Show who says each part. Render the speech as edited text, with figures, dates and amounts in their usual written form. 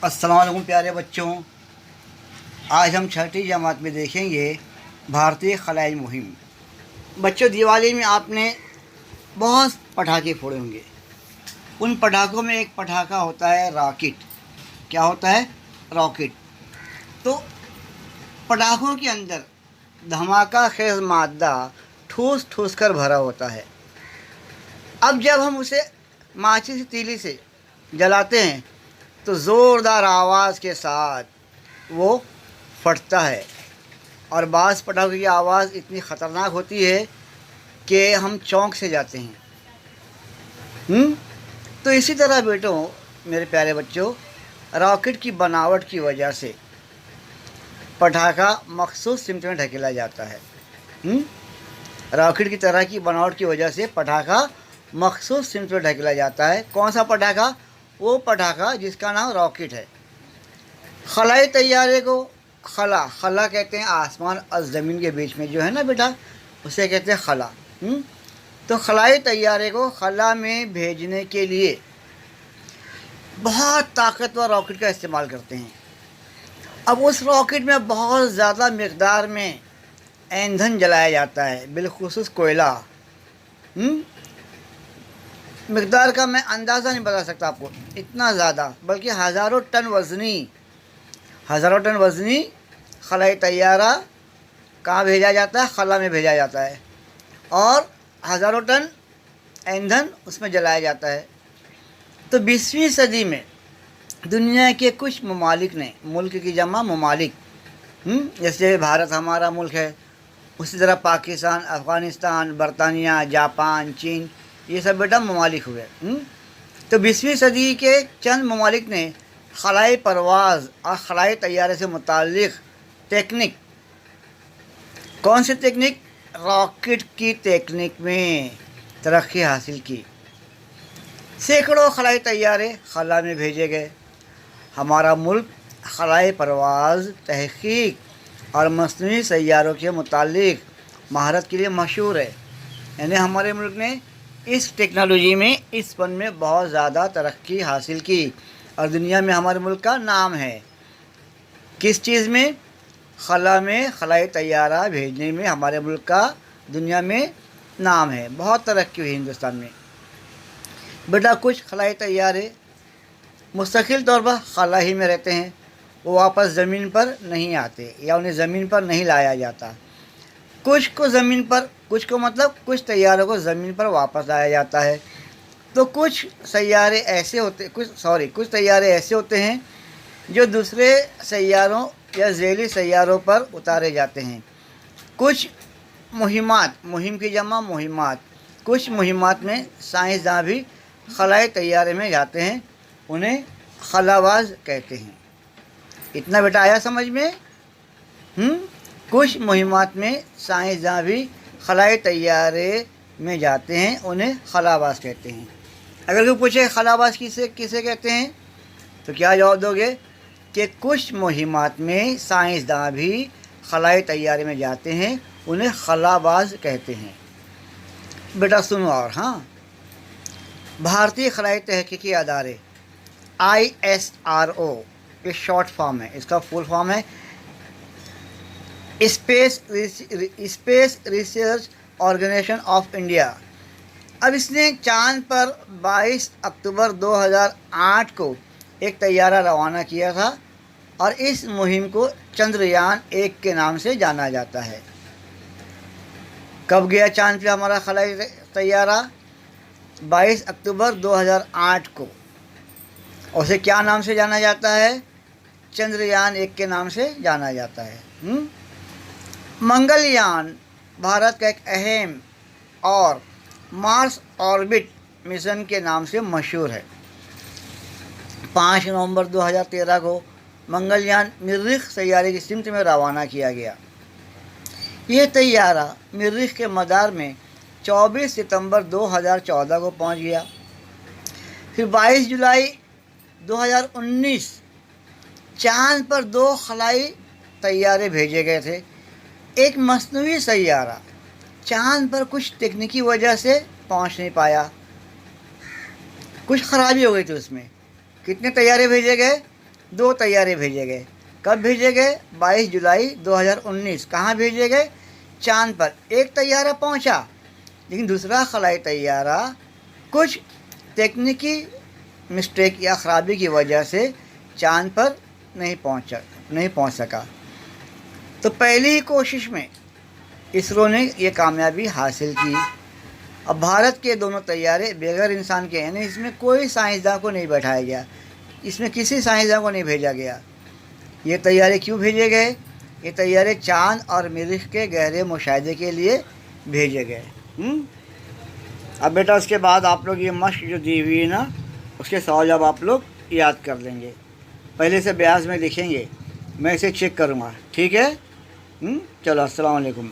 Speaker 1: अस्सलाम वालेकुम प्यारे बच्चों। आज हम छठी जमात में देखेंगे भारतीय खलाई मुहिम। बच्चों, दिवाली में आपने बहुत पटाखे फोड़े होंगे। उन पटाखों में एक पटाखा होता है रॉकेट। क्या होता है? रॉकेट। तो पटाखों के अंदर धमाका खेज मादा ठूस ठूस कर भरा होता है। अब जब हम उसे माचिस की तीली से जलाते हैं तो ज़ोरदार आवाज़ के साथ वो फटता है और बाज़ पटाखों की आवाज़ इतनी ख़तरनाक होती है कि हम चौंक से जाते हैं। तो इसी तरह बेटों, मेरे प्यारे बच्चों, रॉकेट की बनावट की वजह से पटाखा मखसूस सिमत में ढकेला जाता है। रॉकेट की तरह की बनावट की वजह से पटाखा मखसूस सिमत में ढकेला जाता है। कौन सा पटाखा? वो पटाखा जिसका नाम रॉकेट है। खलाई तैयारे को खला कहते हैं आसमान और ज़मीन के बीच में जो है ना बेटा, उसे कहते हैं खला। तो खलाई तैयारे को खला में भेजने के लिए बहुत ताकतवर रॉकेट का इस्तेमाल करते हैं। अब उस रॉकेट में बहुत ज़्यादा मकदार में ईंधन जलाया जाता है, बिलखुसूस कोयला। मकदार का मैं अंदाज़ा नहीं बता सकता आपको, इतना ज़्यादा, बल्कि हज़ारों टन वज़नी खलाई तैयारा कहाँ भेजा जाता है? खला में भेजा जाता है और हज़ारों टन ईंधन उसमें जलाया जाता है। तो 20वीं सदी में दुनिया के कुछ ममालिक ने, मुल्क की जमा ममालिक, जैसे भारत हमारा मुल्क है, उसी तरह पाकिस्तान, अफ़गानिस्तान, बरतानिया, जापान, चीन, ये सब बेटा ममालिक हुए। तो 20वीं सदी के चंद ममालिक ने खलाई परवाज़ और खलाई तैयारे से मुताल्लिक़ टेक्निक, कौन सी टेक्निक? रॉकेट की टेक्निक में तरक्की हासिल की। सैकड़ों खलाई तैयारे खला में भेजे गए। हमारा मुल्क खलाई परवाज़, तहक़ीक़ और मसनूई सैयारों के मुताल्लिक़ महारत के लिए मशहूर है। यानी हमारे मुल्क ने इस टेक्नोलॉजी में, इस फन में बहुत ज़्यादा तरक्की हासिल की और दुनिया में हमारे मुल्क का नाम है। किस चीज़ में? खला में खलाई तैयारा भेजने में हमारे मुल्क का दुनिया में नाम है। बहुत तरक्की हुई हिंदुस्तान में। बेटा, कुछ खलाई तैयारे मुस्तकिल तौर पर खला ही में रहते हैं, वो वापस ज़मीन पर नहीं आते या उन्हें ज़मीन पर नहीं लाया जाता। कुछ को ज़मीन पर, कुछ को मतलब कुछ तैयारों को ज़मीन पर वापस लाया जाता है। तो कुछ तैयारे ऐसे होते हैं जो दूसरे सैयारों या ज़ैली सैयारों पर उतारे जाते हैं। कुछ मुहिम की जमा मुहिमात, कुछ मुहिमात में साइंसदान भी खलाई तैयारे में जाते हैं, उन्हें खलाबाज कहते हैं। इतना बेटा आया समझ में? कुछ मुहिमात में साइंसदान भी खलाई तैयारे में जाते हैं, उन्हें खलाबाज कहते हैं। अगर कोई पूछे खलाबाज किसे कहते हैं, तो क्या जवाब दोगे? कि कुछ मुहिमात में साइंसदान भी खलाई तैयारे में जाते हैं, उन्हें खलाबाज कहते हैं। बेटा सुनो और, भारतीय खलाई तहकीकी अदारे ISRO ये शॉर्ट फॉर्म है, इसका फुल फॉर्म है space research organisation of India. अब इसने चांद पर 22 अक्टूबर 2008 को एक तैयारा रवाना किया था और इस मुहिम को चंद्रयान 1 के नाम से जाना जाता है। कब गया चांद पे हमारा खलाई तैयारा? 22 अक्टूबर 2008 को। और उसे क्या नाम से जाना जाता है? चंद्रयान 1 के नाम से जाना जाता है। मंगलयान भारत का एक अहम और मार्स ऑर्बिट मिशन के नाम से मशहूर है। 5 नवंबर 2013 को मंगलयान मरीख सैयारे की सिमत में रवाना किया गया। ये तैयारा मरीख के मदार में 24 सितंबर 2014 को पहुंच गया। फिर 22 जुलाई 2019 चांद पर 2 खलाई तैयारे भेजे गए थे। एक मसनूई सैयारा चांद पर कुछ तकनीकी वजह से पहुंच नहीं पाया, कुछ ख़राबी हो गई थी उसमें। कितने तैयारे भेजे गए? 2 طیارے بھیجے گئے. کب بھیجے گئے؟ 22 جولائی 2019. کہاں بھیجے گئے؟ چاند پر. ایک طیارہ پہنچا لیکن دوسرا خلائی طیارہ کچھ تکنیکی مسٹیک یا خرابی کی وجہ سے چاند پر نہیں پہنچ سکا. تو پہلی ہی کوشش میں اسرو نے یہ کامیابی حاصل کی. اب بھارت کے دونوں طیارے بغیر انسان کے ہیں. اس میں کوئی سائنسداں کو نہیں بیٹھایا گیا, اس میں کسی سائنسداں کو نہیں بھیجا گیا. یہ طیارے کیوں بھیجے گئے؟ یہ طیارے چاند اور مریخ کے گہرے مشاہدے کے لیے بھیجے گئے. اب بیٹا اس کے بعد آپ لوگ یہ مشق جو دی ہوئی ہے نا, اس کے سوال جب آپ لوگ یاد کر لیں گے. پہلے سے بیاض میں لکھیں گے, میں اسے چیک کروں گا, ٹھیک ہے؟ چلو السلام علیکم.